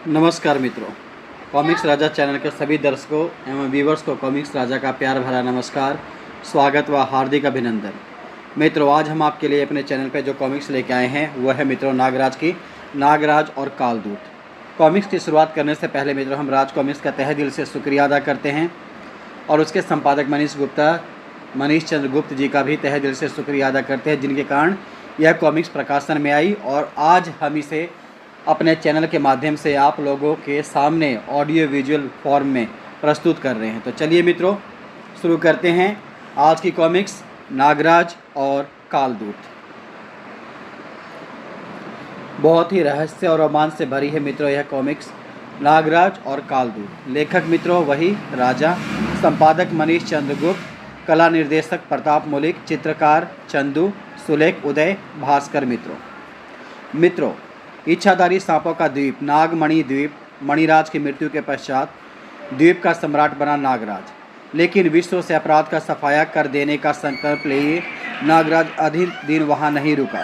नमस्कार मित्रों, कॉमिक्स राजा चैनल के सभी दर्शकों एवं व्यूवर्स को कॉमिक्स राजा का प्यार भरा नमस्कार, स्वागत व हार्दिक अभिनंदन। मित्रों, आज हम आपके लिए अपने चैनल पर जो कॉमिक्स लेके आए हैं वह है मित्रों नागराज की नागराज और कालदूत। कॉमिक्स की शुरुआत करने से पहले मित्रों हम राज कॉमिक्स का तहे दिल से शुक्रिया अदा करते हैं और उसके संपादक मनीष चंद्र गुप्त जी का भी तहे दिल से शुक्रिया अदा करते हैं, जिनके कारण यह कॉमिक्स प्रकाशन में आई और आज हम इसे अपने चैनल के माध्यम से आप लोगों के सामने ऑडियो विजुअल फॉर्म में प्रस्तुत कर रहे हैं। तो चलिए मित्रों शुरू करते हैं आज की कॉमिक्स नागराज और कालदूत। बहुत ही रहस्य और रोमांच से भरी है मित्रों यह कॉमिक्स नागराज और कालदूत। लेखक मित्रों वही राजा, संपादक मनीष चंद्र गुप्त, कला निर्देशक प्रताप मौलिक, चित्रकार चंदू, सुलेख उदय भास्कर। मित्रों इच्छाधारी सांपों का द्वीप नागमणि द्वीप, मणिराज की मृत्यु के पश्चात द्वीप का सम्राट बना नागराज, लेकिन विश्व से अपराध का सफाया कर देने का संकल्प लिए नागराज अधिक दिन वहां नहीं रुका।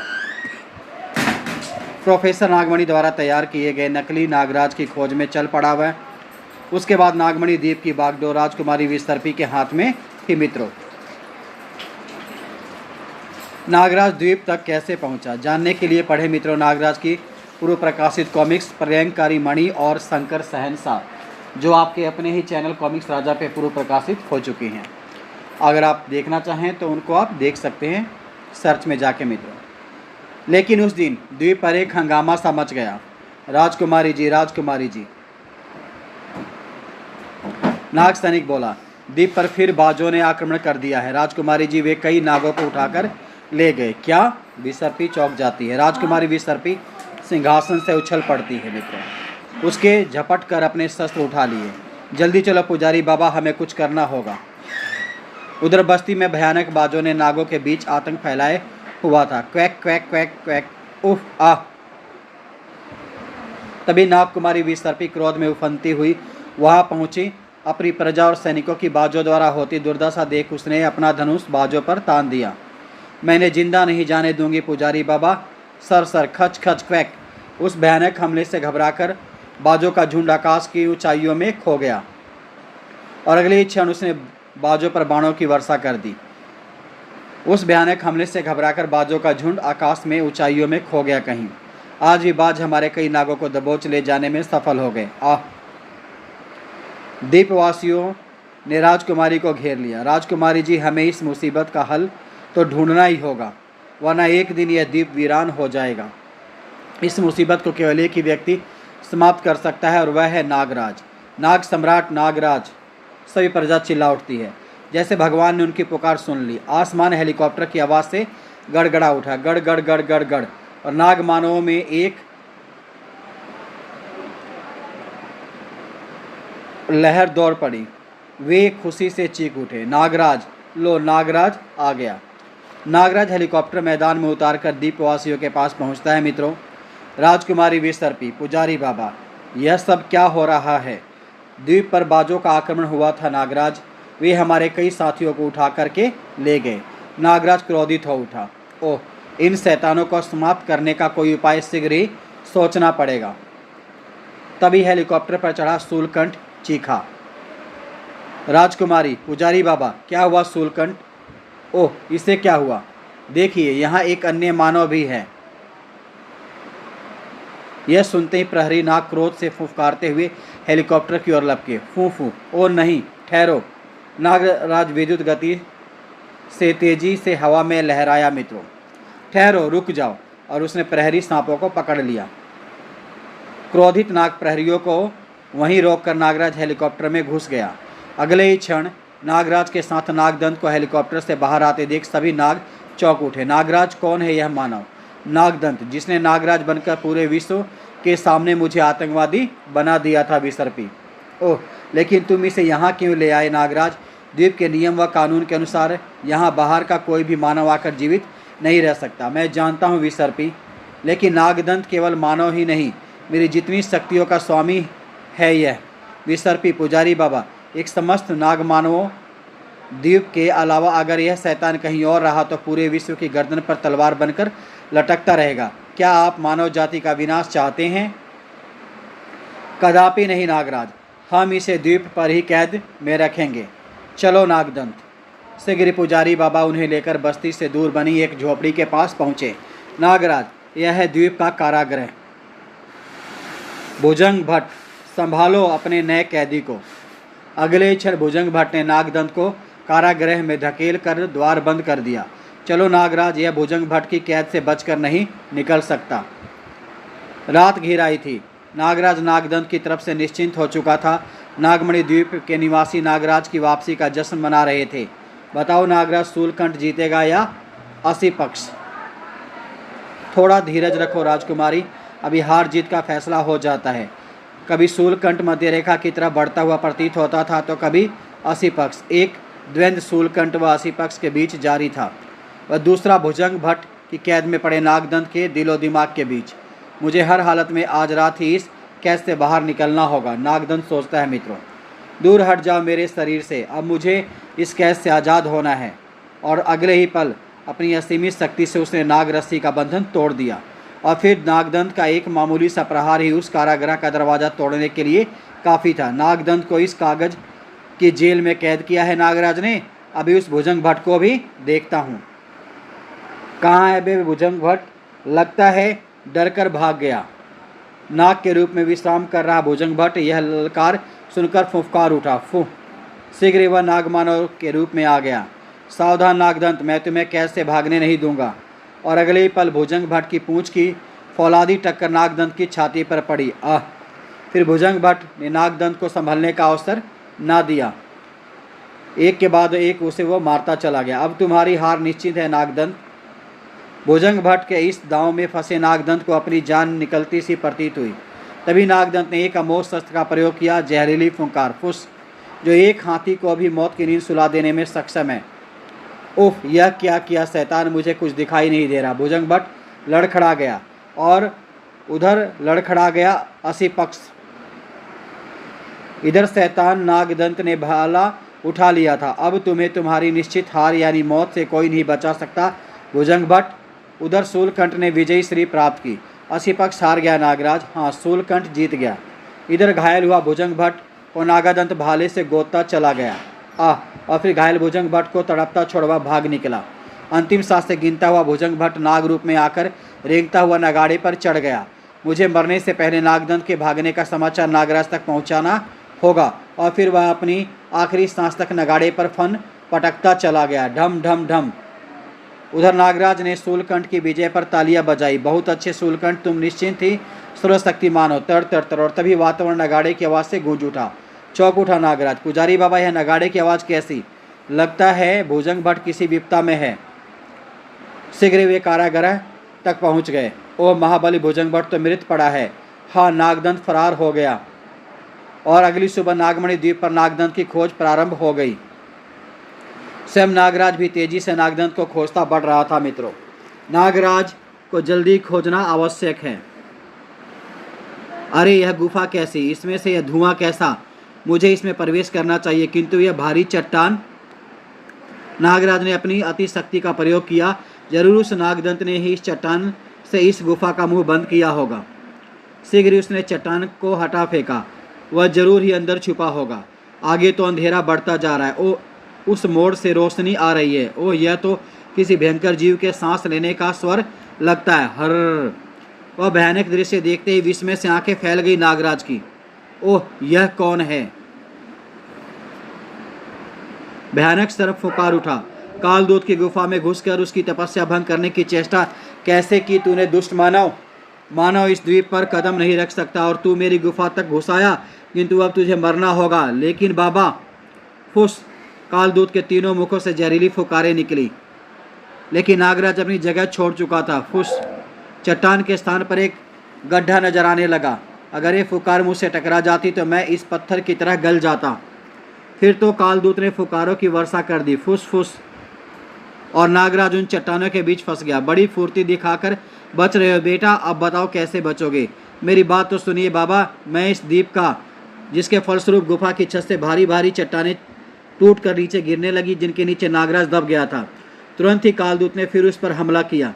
प्रोफेसर नागमणि द्वारा तैयार किए गए नकली नागराज की खोज में चल पड़ा वह। उसके बाद नागमणि द्वीप की बागडोर राजकुमारी विसर्पी के हाथ में थी। मित्रों नागराज द्वीप तक कैसे पहुंचा, जानने के लिए पढ़े मित्रों नागराज की पूर्व प्रकाशित कॉमिक्स प्रलयंकारी मणि और शंकर शहंशाह, जो आपके अपने ही चैनल कॉमिक्स राजा पे पूर्व प्रकाशित हो चुकी हैं। अगर आप देखना चाहें तो उनको आप देख सकते हैं सर्च में जाके मित्रों। लेकिन उस दिन द्वीप पर एक हंगामा सा मच गया। राजकुमारी जी, नाग सैनिक बोला, द्वीप पर फिर बाजों ने आक्रमण कर दिया है। राजकुमारी जी वे कई नागों को उठाकर ले गए। क्या? विसर्पी चौंक जाती है। राजकुमारी विसर्पी सिंहासन से उछल पड़ती है मित्रों। उसके झपट कर अपने शस्त्र उठा लिए। जल्दी चलो पुजारी बाबा, हमें कुछ करना होगा। उधर बस्ती में भयानक बाजों ने नागों के बीच आतंक फैलाए हुआ था। क्वैक क्वैक क्वैक क्वैक, उफ आह। तभी नागकुमारी विसर्पी क्रोध में उफनती हुई वहां पहुंची। अपनी प्रजा और सैनिकों की बाजों द्वारा होती दुर्दशा देख उसने अपना धनुष बाजों पर तान दिया। मैंने जिंदा नहीं जाने दूंगी पुजारी बाबा। सर सर खच खच क्वैक। उस भयानक हमले से घबराकर बाजों का झुंड आकाश की ऊंचाइयों में खो गया और अगले ही क्षण उसने बाजों पर बाणों की वर्षा कर दी। उस भयानक हमले से घबराकर बाजों का झुंड आकाश में ऊंचाइयों में खो गया कहीं। आज भी बाज हमारे कई नागों को दबोच ले जाने में सफल हो गए। आह। द्वीपवासियों ने राजकुमारी को घेर लिया। राजकुमारी जी, हमें इस मुसीबत का हल तो ढूंढना ही होगा, वरना एक दिन यह द्वीप वीरान हो जाएगा। इस मुसीबत को केवल एक ही व्यक्ति समाप्त कर सकता है और वह है नागराज, नाग सम्राट नागराज। सभी प्रजा चिल्ला उठती है जैसे भगवान ने उनकी पुकार सुन ली। आसमान हेलीकॉप्टर की आवाज़ से गड़गड़ा उठा, गड़ गड़ गड़ गड़ गड़, और नाग मानवों में एक लहर दौड़ पड़ी। वे खुशी से चीख उठे, नागराज, लो नागराज आ गया। नागराज हेलीकॉप्टर मैदान में उतारकर द्वीपवासियों के पास पहुंचता है। मित्रों राजकुमारी विसर्पी, पुजारी बाबा, यह सब क्या हो रहा है? द्वीप पर बाजों का आक्रमण हुआ था नागराज, वे हमारे कई साथियों को उठा करके ले गए। नागराज क्रोधित हो उठा। ओह, इन शैतानों को समाप्त करने का कोई उपाय शीघ्र ही सोचना पड़ेगा। तभी हेलीकॉप्टर पर चढ़ा शूलकंठ चीखा, राजकुमारी, पुजारी बाबा, क्या हुआ शूलकंठ? ओह, इसे क्या हुआ? देखिए, यहाँ एक अन्य मानव भी है। यह सुनते ही प्रहरी नाग क्रोध से फुफकारते हुए हेलीकॉप्टर की ओर लपके। फू फू, ओ नहीं, ठहरो। नागराज विद्युत गति से तेजी से हवा में लहराया। मित्रों ठहरो, रुक जाओ, और उसने प्रहरी सांपों को पकड़ लिया। क्रोधित नाग प्रहरियों को वहीं रोककर नागराज हेलीकॉप्टर में घुस गया। अगले ही क्षण नागराज के साथ नागदंत को हेलीकॉप्टर से बाहर आते देख सभी नाग चौंक उठे। नागराज कौन है यह मानव? नागदंत, जिसने नागराज बनकर पूरे विश्व के सामने मुझे आतंकवादी बना दिया था विसर्पी। ओह, लेकिन तुम इसे यहाँ क्यों ले आए नागराज? द्वीप के नियम व कानून के अनुसार यहाँ बाहर का कोई भी मानव आकर जीवित नहीं रह सकता। मैं जानता हूँ विसर्पी, लेकिन नागदंत केवल मानव ही नहीं, मेरी जितनी शक्तियों का स्वामी है यह। विसर्पी, पुजारी बाबा, एक समस्त नाग मानवों द्वीप के अलावा अगर यह शैतान कहीं और रहा तो पूरे विश्व की गर्दन पर तलवार बनकर लटकता रहेगा। क्या आप मानव जाति का विनाश चाहते हैं? कदापि नहीं नागराज, हम इसे द्वीप पर ही कैद में रखेंगे। चलो नागदंत। शीघ्र पुजारी बाबा उन्हें लेकर बस्ती से दूर बनी एक झोपड़ी के पास पहुँचे। नागराज, यह है द्वीप का कारागृह। भुजंग भट्ट, संभालो अपने नए कैदी को। अगले क्षण भुजंग भट्ट ने नागदंत को कारागृह में धकेल कर द्वार बंद कर दिया। चलो नागराज, यह भुजंग भट्ट की कैद से बचकर नहीं निकल सकता। रात घिर आई थी। नागराज नागदंत की तरफ से निश्चिंत हो चुका था। नागमणि द्वीप के निवासी नागराज की वापसी का जश्न मना रहे थे। बताओ नागराज, शूलकंठ जीतेगा या असी पक्ष? थोड़ा धीरज रखो राजकुमारी, अभी हार जीत का फैसला हो जाता है। कभी शूलकंठ मध्य रेखा की तरफ बढ़ता हुआ प्रतीत होता था तो कभी असी पक्ष। एक द्वंद्व शूलकंठ व असी पक्ष के बीच जारी था, व दूसरा भुजंग भट्ट की कैद में पड़े नागदंत के दिलो दिमाग के बीच। मुझे हर हालत में आज रात ही इस कैद से बाहर निकलना होगा, नागदंत सोचता है। मित्रों, दूर हट जाओ मेरे शरीर से, अब मुझे इस कैद से आज़ाद होना है। और अगले ही पल अपनी असीमित शक्ति से उसने नाग रस्सी का बंधन तोड़ दिया, और फिर नागदंत का एक मामूली सा प्रहार ही उस कारागृह का दरवाज़ा तोड़ने के लिए काफ़ी था। नागदंत को इस कागज की जेल में कैद किया है नागराज ने। अभी उस भुजंग भट्ट को भी देखता हूँ। कहाँ है बे भुजंग भट्ट? लगता है डर कर भाग गया। नाग के रूप में विश्राम कर रहा भुजंग भट्ट यह ललकार सुनकर फुफकार उठा। फुह! शीघ्र वह नागमानव के रूप में आ गया। सावधान नागदंत, मैं तुम्हें कैद से भागने नहीं दूंगा। और अगले ही पल भुजंग भट्ट की पूंछ की फौलादी टक्कर नागदंत की छाती पर पड़ी। आह! फिर भुजंग भट्ट ने नागदंत को संभलने का अवसर ना दिया। एक के बाद एक उसे वो मारता चला गया। अब तुम्हारी हार निश्चित है नागदंत। भुजंग भट्ट के इस दांव में फंसे नागदंत को अपनी जान निकलती सी प्रतीत हुई। तभी नागदंत ने एक अमोघ शस्त्र का प्रयोग किया, जहरीली फुंकार, फुस, जो एक हाथी को भी मौत की नींद सुला देने में सक्षम है। उफ! यह क्या किया शैतान, मुझे कुछ दिखाई नहीं दे रहा। भुजंग भट्ट लड़खड़ा गया और उधर लड़खड़ा गया असी पक्ष। इधर शैतान नागदंत ने भाला उठा लिया था। अब तुम्हें तुम्हारी निश्चित हार यानी मौत से कोई नहीं बचा सकता भुजंग भट्ट। उधर शूलकंठ ने विजयी श्री प्राप्त की। असी पक्ष हार गया नागराज। हाँ, शूलकंठ जीत गया। इधर घायल हुआ भुजंग भट्ट को नागादंत भाले से गोदता चला गया। और फिर घायल भुजंग भट्ट को तड़पता छोड़वा भाग निकला। अंतिम सांस से गिनता हुआ भुजंग भट्ट नाग रूप में आकर रेंगता हुआ नगाड़े पर चढ़ गया। मुझे मरने से पहले नागदंत के भागने का समाचार नागराज तक पहुंचाना होगा। और फिर वह अपनी आखिरी सांस तक नगाड़े पर फन पटकता चला गया। ढम ढम ढम। उधर नागराज ने शूलकंठ की विजय पर तालियां बजाई। बहुत अच्छे शूलकंठ, तुम निश्चिंत ही सर्वशक्तिमान हो। तर तर तर। और तभी वातावरण नगाड़े की आवाज़ से गूंज उठा। चौंक उठा नागराज। पुजारी बाबा, यह नगाड़े की आवाज़ कैसी? लगता है भुजंग भट्ट किसी विपदा में है। शीघ्र वे कारागृह तक पहुंच गए। ओह महाबली, भुजंग भट्ट तो मृत पड़ा है। हाँ, नागदंत फरार हो गया। और अगली सुबह नागमणि द्वीप पर नागदंत की खोज प्रारंभ हो गई। स्वयं नागराज भी तेजी से नागदंत को खोजता बढ़ रहा था। मित्रों, नागराज को जल्दी खोजना आवश्यक है। अरे यह गुफा कैसी? इसमें से यह धुआं कैसा? मुझे इसमें प्रवेश करना चाहिए, किंतु यह भारी चट्टान। नागराज ने अपनी अति शक्ति का प्रयोग किया। जरूर उस नागदंत ने ही इस चट्टान से इस गुफा का मुंह बंद किया होगा। शीघ्र ही उसने चट्टान को हटा फेंका। वह जरूर ही अंदर छुपा होगा। आगे तो अंधेरा बढ़ता जा रहा है। ओ, उस मोड़ से रोशनी आ रही है। ओह, यह तो किसी भयंकर जीव के सांस लेने का स्वर लगता है। हर! वह भयानक दृश्य देखते ही विस्मय से आंखें फैल गई नागराज की। ओह, यह कौन है? भयानक स्वर फुकार उठा। कालदूत की गुफा में घुसकर उसकी तपस्या भंग करने की चेष्टा कैसे की तूने दुष्ट मानव? मानव इस द्वीप पर कदम नहीं रख सकता और तू मेरी गुफा तक घुस आया, किंतु अब तुझे मरना होगा। लेकिन बाबा, फुस! कालदूत के तीनों मुखों से जहरीली फुकारें निकली। लेकिन नागराज अपनी जगह छोड़ चुका था। फुस! चट्टान के स्थान पर एक गड्ढा नजर आने लगा। अगर ये फुकार मुझसे टकरा जाती तो मैं इस पत्थर की तरह गल जाता। फिर तो कालदूत ने फुकारों की वर्षा कर दी। फुस फुस! और नागराज उन चट्टानों के बीच फंस गया। बड़ी फुर्ती दिखाकर बच रहे हो बेटा, अब बताओ कैसे बचोगे? मेरी बात तो सुनिए बाबा। मैं इस द्वीप का, जिसके फलस्वरूप गुफा की छत से भारी भारी चट्टानें टूट कर नीचे गिरने लगी, जिनके नीचे नागराज दब गया था। तुरंत ही कालदूत ने फिर उस पर हमला किया।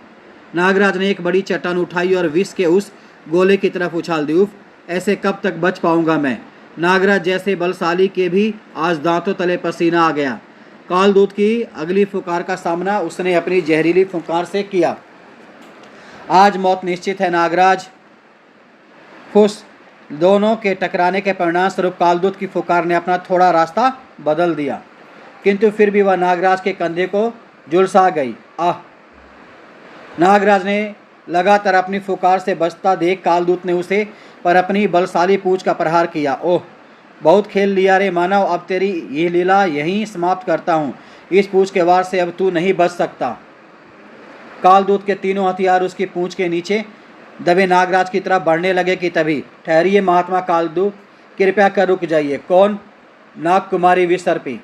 नागराज ने एक बड़ी चट्टान उठाई और विष के उस गोले की तरफ उछाल दी। उफ! ऐसे कब तक बच पाऊंगा मैं। नागराज जैसे बलशाली के भी आज दांतों तले पसीना आ गया। कालदूत की अगली फुकार का सामना उसने अपनी जहरीली फुकार से किया। आज मौत निश्चित है नागराज। खुश दोनों के टकराने के परिणाम स्वरूप कालदूत की फुकार ने अपना थोड़ा रास्ता बदल दिया, किंतु फिर भी वह नागराज के कंधे को झुलसा गई। आह! नागराज ने लगातार अपनी फुकार से बचता देख कालदूत ने उसे पर अपनी बलशाली पूंछ का प्रहार किया। ओह! बहुत खेल लिया रे मानव, अब तेरी ये लीला यहीं समाप्त करता हूँ। इस पूंछ के वार से अब तू नहीं बच सकता। कालदूत के तीनों हथियार उसकी पूंछ के नीचे दबे नागराज की तरफ बढ़ने लगे कि तभी, ठहरिए महात्मा कालदूत, कृपया कर रुक जाइए। कौन? नागकुमारी विसर्पी।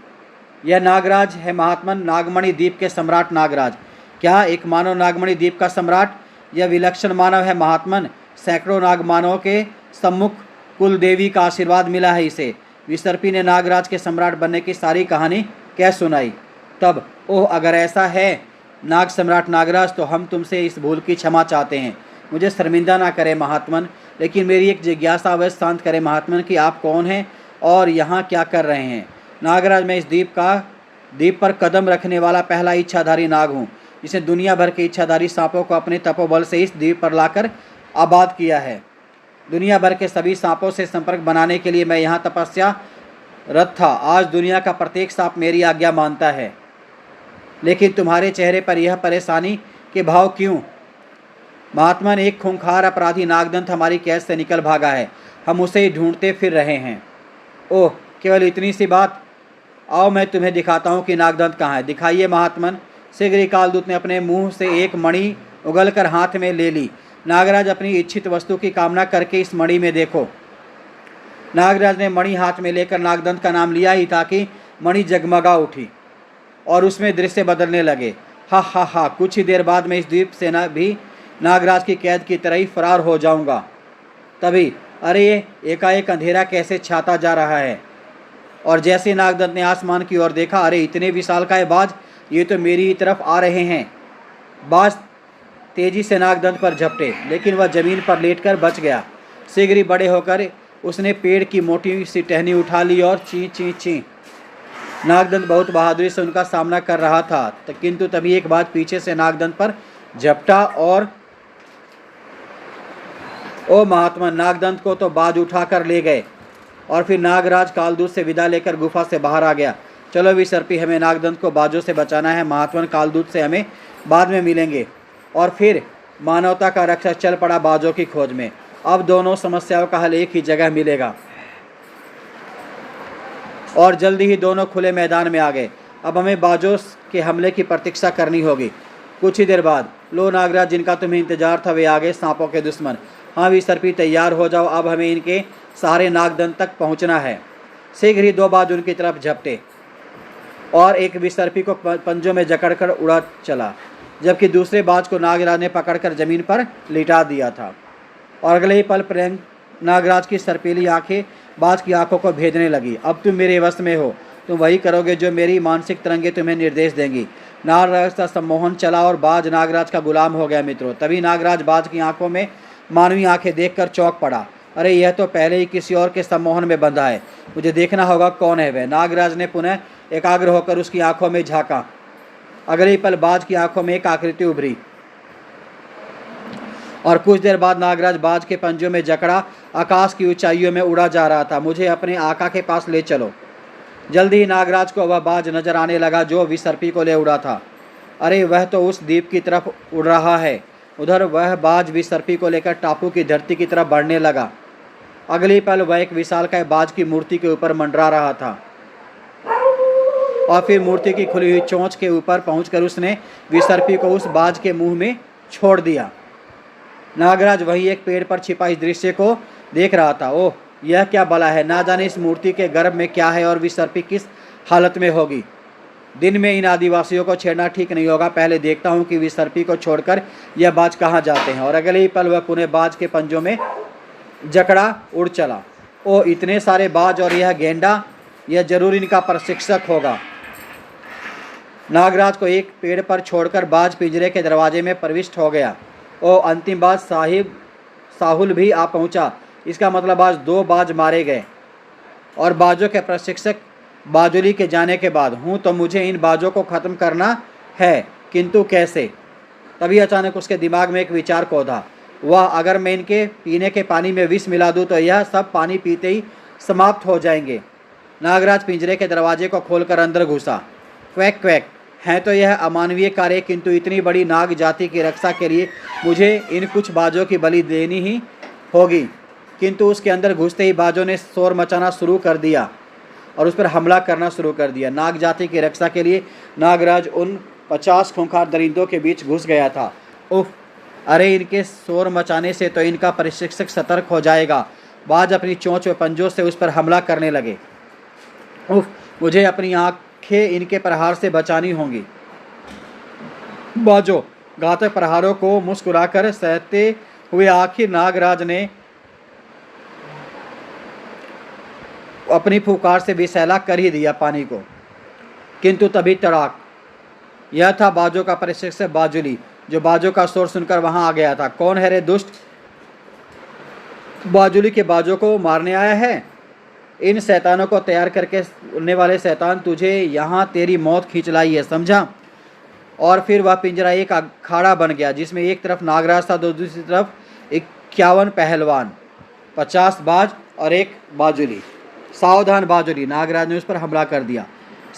यह नागराज है महात्मन, नागमणि द्वीप के सम्राट नागराज। क्या एक मानव नागमणि द्वीप का सम्राट? यह विलक्षण मानव है महात्मन, सैकड़ों नागमानवों के सम्मुख कुल देवी का आशीर्वाद मिला है इसे। विसर्पी ने नागराज के सम्राट बनने की सारी कहानी कह सुनाई। तब, ओह अगर ऐसा है नाग सम्राट नागराज, तो हम तुमसे इस भूल की क्षमा चाहते हैं। मुझे शर्मिंदा ना करें महात्मन, लेकिन मेरी एक जिज्ञासा अवश्य शांत करें महात्मन कि आप कौन हैं और यहाँ क्या कर रहे हैं। नागराज, मैं इस द्वीप पर कदम रखने वाला पहला इच्छाधारी नाग हूँ, जिसने दुनिया भर के इच्छाधारी सांपों को अपने तपोबल से इस द्वीप पर लाकर आबाद किया है। दुनिया भर के सभी सांपों से संपर्क बनाने के लिए मैं यहाँ तपस्या रत था। आज दुनिया का प्रत्येक सांप मेरी आज्ञा मानता है। लेकिन तुम्हारे चेहरे पर यह परेशानी के भाव क्यों? महात्मन, एक खूंखार अपराधी नागदंत हमारी कैद से निकल भागा है। हम उसे ढूंढते फिर रहे हैं। ओह, केवल इतनी सी बात? आओ मैं तुम्हें दिखाता हूँ कि नागदंत कहाँ है। दिखाइए महात्मन। शीघ्र ही कालदूत ने अपने मुंह से एक मणि उगलकर हाथ में ले ली। नागराज, अपनी इच्छित वस्तु की कामना करके इस मणि में देखो। नागराज ने मणि हाथ में लेकर नागदंत का नाम लिया ही था कि मणि जगमगा उठी और उसमें दृश्य बदलने लगे। हा हा हा! कुछ ही देर बाद मैं इस द्वीप से भी नागराज की कैद की तरह ही फरार हो जाऊंगा। तभी, अरे ये एकाएक अंधेरा कैसे छाता जा रहा है। और जैसे नागदंत ने आसमान की ओर देखा, अरे इतने विशालकाय बाज, ये तो मेरी तरफ आ रहे हैं। बाज तेजी से नागदंत पर झपटे, लेकिन वह जमीन पर लेटकर बच गया। शीघ्र ही बड़े होकर उसने पेड़ की मोटी सी टहनी उठा ली और ची ची ची। नागदंत बहुत बहादुरी से उनका सामना कर रहा था, किंतु तभी एक बाज पीछे से नागदंत पर झपटा और ओ महात्मा, नागदंत को तो बाज उठाकर ले गए और फिर नागराज कालदूत से विदा लेकर गुफा से बाहर आ गया। चलो विसर्पी, हमें नागदंत को बाजों से बचाना है। महात्मन, कालदूत से हमें बाद में मिलेंगे। और फिर मानवता का रक्षक चल पड़ा बाजों की खोज में। अब दोनों समस्याओं का हल एक ही जगह मिलेगा। और जल्दी ही दोनों खुले मैदान में आ गए। अब हमें बाजों के हमले की प्रतीक्षा करनी होगी। कुछ ही देर बाद, लो नागराज, जिनका तुम्हें इंतजार था वे आ गए, सांपों के दुश्मन। हाँ विसर्पी, तैयार हो जाओ, अब हमें इनके सारे नागदंत तक पहुंचना है। शीघ्र ही दो बाज उनकी तरफ झपटे और एक विसर्पी को पंजों में जकड़कर उड़ा चला, जबकि दूसरे बाज को नागराज ने पकड़कर जमीन पर लिटा दिया था। और अगले ही पल प्रेम नागराज की सर्पीली आंखें बाज की आंखों को भेदने लगी। अब तुम मेरे वश में हो, तुम वही करोगे जो मेरी मानसिक तरंगें तुम्हें निर्देश देंगी। नागराज का सम्मोहन चला और बाज नागराज का गुलाम हो गया। मित्रों, तभी नागराज बाज की आंखों में मानवीय आंखें देखकर चौंक पड़ा। अरे यह तो पहले ही किसी और के सम्मोहन में बंधा है, मुझे देखना होगा कौन है वह। नागराज ने पुनः एकाग्र होकर उसकी आंखों में झांका। अगले ही पल बाज की आंखों में एक आकृति उभरी और कुछ देर बाद नागराज बाज के पंजों में जकड़ा आकाश की ऊंचाइयों में उड़ा जा रहा था। मुझे अपने आका के पास ले चलो। जल्दी ही नागराज को वह बाज नजर आने लगा जो विसर्पी को ले उड़ा था। अरे वह तो उस द्वीप की तरफ उड़ रहा है। उधर वह बाज विसर्पी को लेकर टापू की धरती की तरफ बढ़ने लगा। अगली पल वह एक विशालकाय बाज की मूर्ति के ऊपर मंडरा रहा था और फिर मूर्ति की खुली हुई चोंच के ऊपर पहुंचकर उसने विसर्पी को उस बाज के मुंह में छोड़ दिया। नागराज वही एक पेड़ पर छिपा इस दृश्य को देख रहा था। ओह, यह क्या बला है, ना जाने इस मूर्ति के गर्भ में क्या है और विसर्पी किस हालत में होगी। दिन में इन आदिवासियों को छेड़ना ठीक नहीं होगा। पहले देखता हूँ कि विसर्पी को छोड़कर यह बाज कहाँ जाते हैं। और अगले ही पल वह पुनः बाज के पंजों में जकड़ा उड़ चला। ओह, इतने सारे बाज और यह गेंडा, यह जरूर इनका प्रशिक्षक होगा। नागराज को एक पेड़ पर छोड़कर बाज पिंजरे के दरवाजे में प्रविष्ट हो गया। ओ अंतिम बाज साहुल भी आ पहुंचा। इसका मतलब आज 2 बाज मारे गए और बाजों के प्रशिक्षक बाजुली के जाने के बाद हूँ, तो मुझे इन बाजों को ख़त्म करना है, किंतु कैसे? तभी अचानक उसके दिमाग में एक विचार कौधा, वह अगर मैं इनके पीने के पानी में विष मिला दूँ तो यह सब पानी पीते ही समाप्त हो जाएंगे। नागराज पिंजरे के दरवाजे को खोलकर अंदर घुसा। क्वैक क्वैक, हैं तो यह अमानवीय कार्य, किंतु इतनी बड़ी नाग जाति की रक्षा के लिए मुझे इन कुछ बाजों की बलि देनी ही होगी। किंतु उसके अंदर घुसते ही बाजों ने शोर मचाना शुरू कर दिया और उस पर हमला करना शुरू कर दिया। नाग जाति की रक्षा के लिए नागराज उन 50 खूंखार दरिंदों के बीच घुस गया था। उफ, अरे इनके शोर मचाने से तो इनका प्रशिक्षक सतर्क हो जाएगा। बाज अपनी चोंच व पंजों से उस पर हमला करने लगे। उफ, मुझे अपनी आंखें इनके प्रहार से बचानी होंगी। बाजों घातक प्रहारों को मुस्कुराकर सहते हुए आखिर नागराज ने अपनी फुकार से विषैला कर ही दिया पानी को। किंतु तभी तड़ाक, यह था बाजों का प्रशिक्षक बाजुली, जो बाजों का शोर सुनकर वहां आ गया था। कौन है रे दुष्ट? बाजुली के बाजों को मारने आया है? इन शैतानों को तैयार करके उड़ने वाले शैतान, तुझे यहाँ तेरी मौत खींच लाई है, समझा? और फिर वह पिंजरा एक अखाड़ा बन गया, जिसमें एक तरफ नागराज था, दूसरी तरफ 51 पहलवान, 50 बाज और एक बाजुली। सावधान बाजुली, नागराज ने उस पर हमला कर दिया।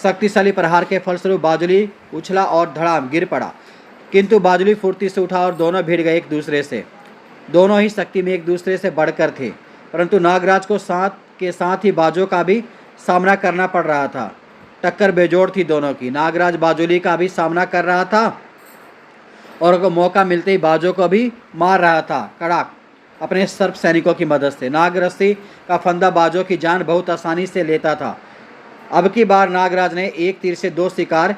शक्तिशाली प्रहार के फलस्वरूप बाजुली उछला और धड़ाम गिर पड़ा, किंतु बाजुली फुर्ती से उठा और दोनों भिड़ गए एक दूसरे से। दोनों ही शक्ति में एक दूसरे से बढ़कर थे, परंतु नागराज को साथ ही बाजों का भी सामना करना पड़ रहा था। टक्कर बेजोड़ थी दोनों की। नागराज बाजुली का भी सामना कर रहा था और मौका मिलते ही बाजों को भी मार रहा था, कड़ाक, अपने सर्प सैनिकों की मदद से। नागरस्सी का फंदा बाजों की जान बहुत आसानी से लेता था। अब की बार नागराज ने एक तीर से 2 शिकार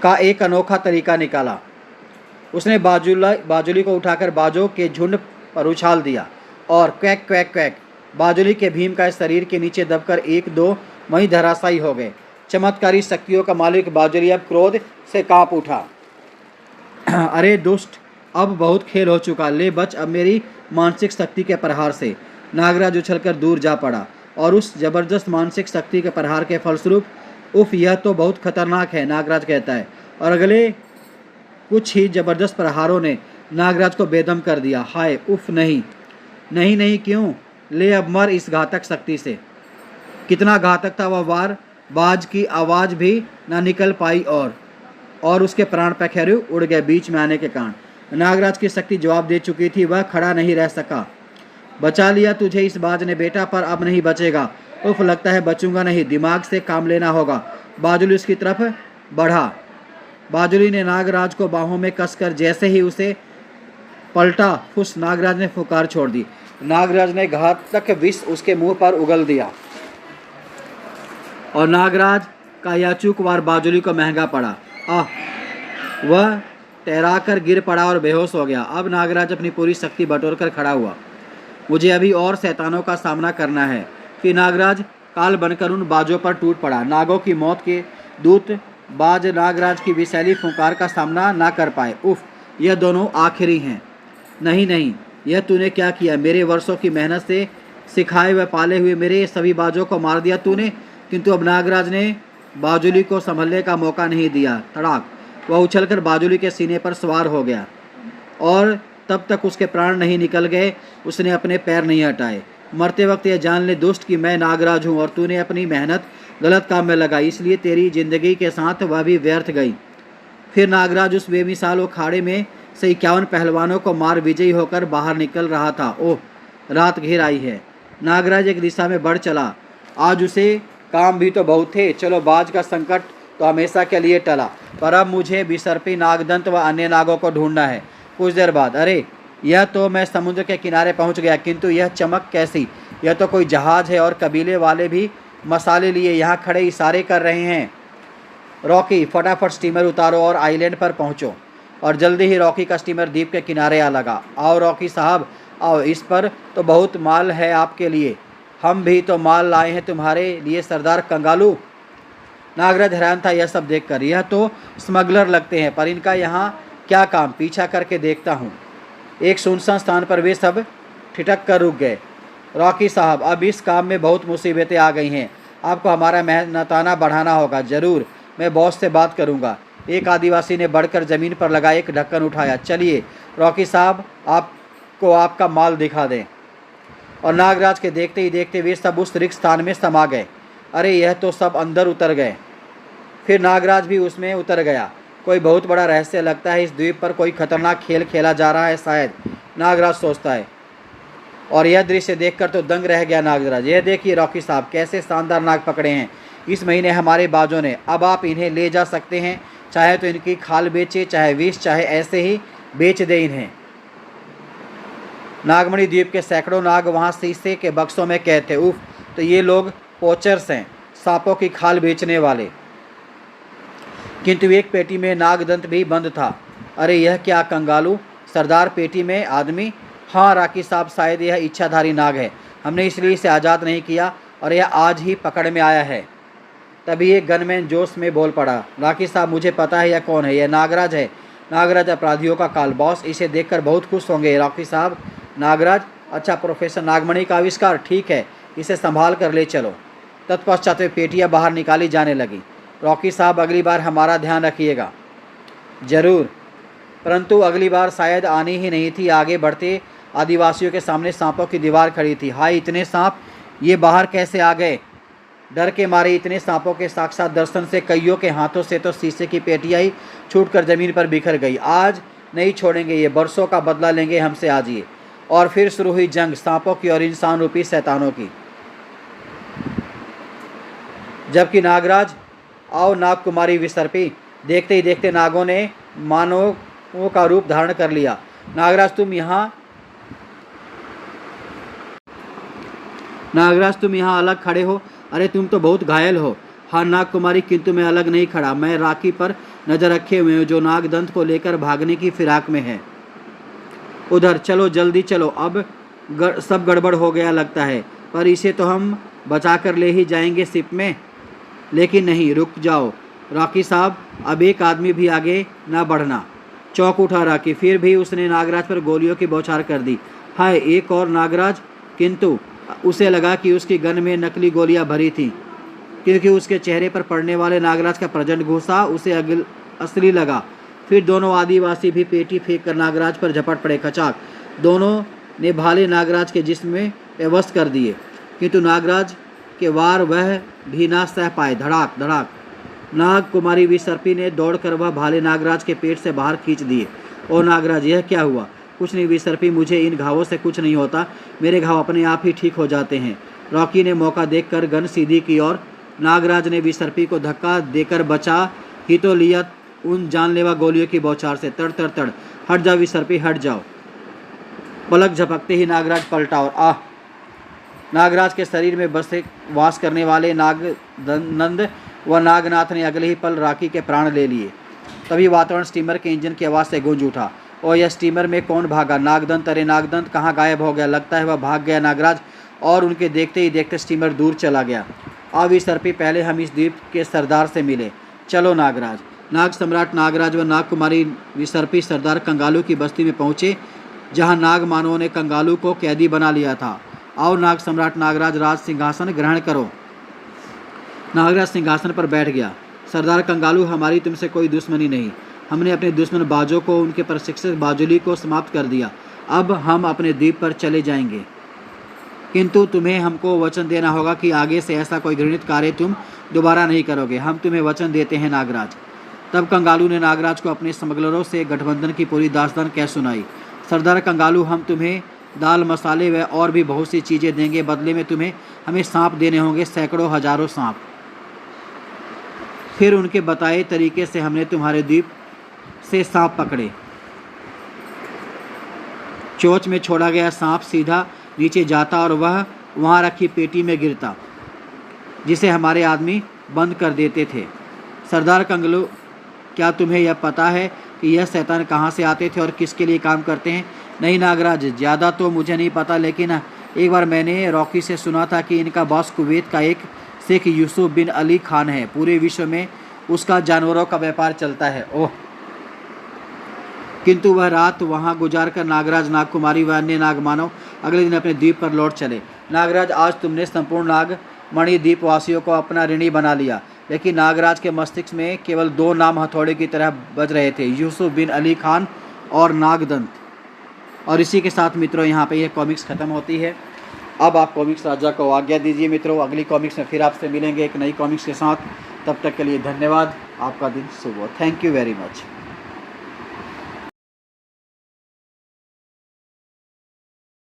का एक अनोखा तरीका निकाला। उसने बाजुली को उठाकर बाजों के झुंड पर उछाल दिया और क्वैक क्वैक क्वैक, बाजुली के भीम का शरीर के नीचे दबकर 1-2 वहीं धराशायी हो गए। चमत्कारी शक्तियों का मालिक बाजुली अब क्रोध से कांप उठा। अरे दुष्ट, अब बहुत खेल हो चुका, ले बच अब मेरी मानसिक शक्ति के प्रहार से। नागराज उछलकर दूर जा पड़ा और उस जबरदस्त मानसिक शक्ति के प्रहार के फलस्वरूप, उफ, यह तो बहुत खतरनाक है, नागराज कहता है। और अगले कुछ ही जबरदस्त प्रहारों ने नागराज को बेदम कर दिया। हाय उफ, नहीं नहीं नहीं, क्यों? ले अब मर इस घातक शक्ति से। कितना घातक था वह वार, बाज की आवाज़ भी ना निकल पाई और उसके प्राण पखेरु उड़ गए बीच में आने के कारण। नागराज की शक्ति जवाब दे चुकी थी, वह खड़ा नहीं रह सका। बचा लिया तुझे इस बाज ने बेटा, पर अब नहीं बचेगा। उफ, लगता है बचूंगा नहीं, दिमाग से काम लेना होगा। बाजुली उसकी तरफ बढ़ा। बाजुली ने नागराज को बाहों में कसकर जैसे ही उसे पलटा, फुस, नागराज ने फुकार छोड़ दी। नागराज ने घातक विष उसके मुंह पर उगल दिया और नागराज का यह चूक वार बाजुली को महंगा पड़ा। वह तैराकर गिर पड़ा और बेहोश हो गया। अब नागराज अपनी पूरी शक्ति बटोरकर खड़ा हुआ। मुझे अभी और शैतानों का सामना करना है। फिर नागराज काल बनकर उन बाजों पर टूट पड़ा। नागों की मौत के दूत बाज नागराज की विषैली फुंकार का सामना ना कर पाए। उफ, यह दोनों आखिरी हैं। नहीं नहीं, यह तूने क्या किया? मेरे वर्षों की मेहनत से सिखाए व पाले हुए मेरे सभी बाजों को मार दिया तूने। किंतु अब नागराज ने बाजुली को संभलने का मौका नहीं दिया। तड़ाक, वह उछलकर बाजुली के सीने पर सवार हो गया और तब तक उसके प्राण नहीं निकल गए, उसने अपने पैर नहीं हटाए। मरते वक्त यह जान ले दुष्ट कि मैं नागराज हूँ और तूने अपनी मेहनत गलत काम में लगाई, इसलिए तेरी जिंदगी के साथ वह भी व्यर्थ गई। फिर नागराज उस बेमिसाल अखाड़े में से 51 पहलवानों को मार विजयी होकर बाहर निकल रहा था। ओह, रात घिर आई है। नागराज एक दिशा में बढ़ चला। आज उसे काम भी तो बहुत थे। चलो, बाज का संकट तो हमेशा के लिए टला, पर अब मुझे विसर्पी नागदंत व अन्य नागों को ढूंढना है। कुछ देर बाद, अरे यह तो मैं समुद्र के किनारे पहुंच गया, किंतु यह चमक कैसी? यह तो कोई जहाज है और कबीले वाले भी मसाले लिए यहाँ खड़े इशारे कर रहे हैं। रॉकी, फटाफट स्टीमर उतारो और आइलैंड पर पहुँचो। और जल्दी ही रॉकी का स्टीमर द्वीप के किनारे आ लगा। आओ रॉकी साहब, आओ, इस पर तो बहुत माल है आपके लिए। हम भी तो माल लाए हैं तुम्हारे लिए सरदार कंगालू। नागराज हैरान था यह सब देखकर। यह तो स्मगलर लगते हैं, पर इनका यहाँ क्या काम? पीछा करके देखता हूँ। एक सुनसान स्थान पर वे सब ठिठक कर रुक गए। रॉकी साहब, अब इस काम में बहुत मुसीबतें आ गई हैं, आपको हमारा मेहनताना बढ़ाना होगा। ज़रूर, मैं बॉस से बात करूंगा। एक आदिवासी ने बढ़कर ज़मीन पर लगा एक ढक्कन उठाया। चलिए रॉकी साहब, आपको आपका माल दिखा दें। और नागराज के देखते ही देखते वे सब उस रिक्त स्थान में समा गए। अरे यह तो सब अंदर उतर गए। फिर नागराज भी उसमें उतर गया। कोई बहुत बड़ा रहस्य लगता है। इस द्वीप पर कोई खतरनाक खेल खेला जा रहा है शायद, नागराज सोचता है। और यह दृश्य देखकर तो दंग रह गया नागराज। यह देखिए रॉकी साहब, कैसे शानदार नाग पकड़े हैं इस महीने हमारे बाजों ने। अब आप इन्हें ले जा सकते हैं, चाहे तो इनकी खाल बेचे, चाहे विष, चाहे ऐसे ही बेच दे इन्हें। नागमणि द्वीप के सैकड़ों नाग वहाँ शीशे के बक्सों में कैद थे। उफ, तो ये लोग पोचर्स हैं, सांपों की खाल बेचने वाले। किंतु एक पेटी में नागदंत भी बंद था। अरे यह क्या कंगालू, सरदार पेटी में आदमी। हाँ राकी साहब, शायद यह इच्छाधारी नाग है, हमने इसलिए इसे आज़ाद नहीं किया और यह आज ही पकड़ में आया है। तभी एक गनमैन जोश में बोल पड़ा। राकी साहब, मुझे पता है यह कौन है, यह नागराज है। नागराज अपराधियों का काल। बॉस इसे देखकर बहुत खुश होंगे। राकी साहब, नागराज, अच्छा प्रोफेसर नागमणि का आविष्कार, ठीक है, इसे संभाल कर ले चलो। तत्पश्चात वे पेटियाँ बाहर निकाली जाने लगी। रॉकी साहब, अगली बार हमारा ध्यान रखिएगा। जरूर, परंतु अगली बार शायद आनी ही नहीं थी। आगे बढ़ते आदिवासियों के सामने सांपों की दीवार खड़ी थी। हाय, इतने सांप, ये बाहर कैसे आ गए? डर के मारे इतने सांपों के साक्षात दर्शन से कईयों के हाथों से तो शीशे की पेटियाँ ही छूटकर जमीन पर बिखर गई। आज नहीं छोड़ेंगे ये, बरसों का बदला लेंगे हमसे आज ये। और फिर शुरू हुई जंग सांपों की और इंसान रूपी शैतानों की। जबकि नागराज और नागकुमारी विसर्पी, देखते ही देखते नागों ने मानवों का रूप धारण कर लिया। नागराज तुम यहाँ अलग खड़े हो। अरे तुम तो बहुत घायल हो। हाँ नागकुमारी, किंतु मैं अलग नहीं खड़ा, मैं राखी पर नजर रखे हुए हूँ जो नागदंत को लेकर भागने की फिराक में है। उधर चलो, जल्दी चलो, अब सब गड़बड़ हो गया लगता है, पर इसे तो हम बचा कर ले ही जाएंगे शिप में। लेकिन नहीं, रुक जाओ रॉकी साहब, अब एक आदमी भी आगे ना बढ़ना। चौंक उठा रॉकी, फिर भी उसने नागराज पर गोलियों की बौछार कर दी। हाय, एक और नागराज, किंतु उसे लगा कि उसकी गन में नकली गोलियां भरी थीं, क्योंकि उसके चेहरे पर पड़ने वाले नागराज का प्रचंड गुस्सा उसे असली लगा। फिर दोनों आदिवासी भी पेटी फेंक कर नागराज पर झपट पड़े। खचाक, दोनों ने भाले नागराज के जिस्म में व्यवस्थ कर दिए, किंतु नागराज के वार वह भी ना सह पाए। धड़ाक धड़ाक, नाग कुमारी विसर्पी ने दौड़कर वह भाले नागराज के पेट से बाहर खींच दिए। ओ नागराज, यह क्या हुआ? कुछ नहीं विसर्पी, मुझे इन घावों से कुछ नहीं होता, मेरे घाव अपने आप ही ठीक हो जाते हैं। रॉकी ने मौका देखकर गन सीधी की और नागराज ने विसर्पी को धक्का देकर बचा ही तो लिया उन जानलेवा गोलियों की बौछार से। तड़ तड़ तड़, हट जाओ विसर्पी, हट जाओ। पलक झपकते ही नागराज पलटा और नागराज के शरीर में बसे वास करने वाले नागनंद व नागनाथ ने अगले ही पल राखी के प्राण ले लिए। तभी वातावरण स्टीमर के इंजन की आवाज़ से गूंज उठा। और यह स्टीमर में कौन भागा? नागदंत। अरे नागदंत कहाँ गायब हो गया? लगता है वह भाग गया नागराज। और उनके देखते ही देखते स्टीमर दूर चला गया। अब विसर्पी, पहले हम इस द्वीप के सरदार से मिले। चलो नागराज। नाग सम्राट नागराज व नागकुमारी विसर्पी सरदार कंगालू की बस्ती में पहुँचे, जहाँ नाग मानवों ने कंगालू को कैदी बना लिया था। आओ नाग सम्राट नागराज, राज सिंहासन ग्रहण करो। नागराज सिंहासन पर बैठ गया। सरदार कंगालू, हमारी तुमसे कोई दुश्मनी नहीं। हमने अपने दुश्मन बाजों को, उनके प्रशिक्षित बाजुली को समाप्त कर दिया। अब हम अपने द्वीप पर चले जाएंगे, किंतु तुम्हें हमको वचन देना होगा कि आगे से ऐसा कोई घृणित कार्य तुम दोबारा नहीं करोगे। हम तुम्हें वचन देते हैं नागराज। तब कंगालू ने नागराज को अपने स्मगलरों से गठबंधन की पूरी दास्तान कह सुनाई। सरदार कंगालू, हम तुम्हें दाल, मसाले व और भी बहुत सी चीज़ें देंगे। बदले में तुम्हें हमें सांप देने होंगे, सैकड़ों हजारों सांप। फिर उनके बताए तरीके से हमने तुम्हारे द्वीप से सांप पकड़े। चोंच में छोड़ा गया सांप सीधा नीचे जाता और वह वहाँ रखी पेटी में गिरता, जिसे हमारे आदमी बंद कर देते थे। सरदार कंगालू, क्या तुम्हें यह पता है कि यह शैतान कहाँ से आते थे और किसके लिए काम करते हैं? नहीं नागराज, ज़्यादा तो मुझे नहीं पता, लेकिन एक बार मैंने रॉकी से सुना था कि इनका बॉस कुवैत का एक शेख यूसुफ बिन अली खान है। पूरे विश्व में उसका जानवरों का व्यापार चलता है। ओह, किंतु वह रात वहां गुजारकर नागराज, नागकुमारी व अन्य नागमानव अगले दिन अपने द्वीप पर लौट चले। नागराज, आज तुमने संपूर्ण नागमणि द्वीप वासियों को अपना ऋणी बना लिया। लेकिन नागराज के मस्तिष्क में केवल दो नाम हथौड़े की तरह बज रहे थे, यूसुफ बिन अली खान और नागदंत। और इसी के साथ मित्रों यहाँ पे ये कॉमिक्स ख़त्म होती है। अब आप कॉमिक्स राजा को आज्ञा दीजिए मित्रों। अगली कॉमिक्स में फिर आपसे मिलेंगे एक नई कॉमिक्स के साथ। तब तक के लिए धन्यवाद। आपका दिन शुभ हो। Thank you very much.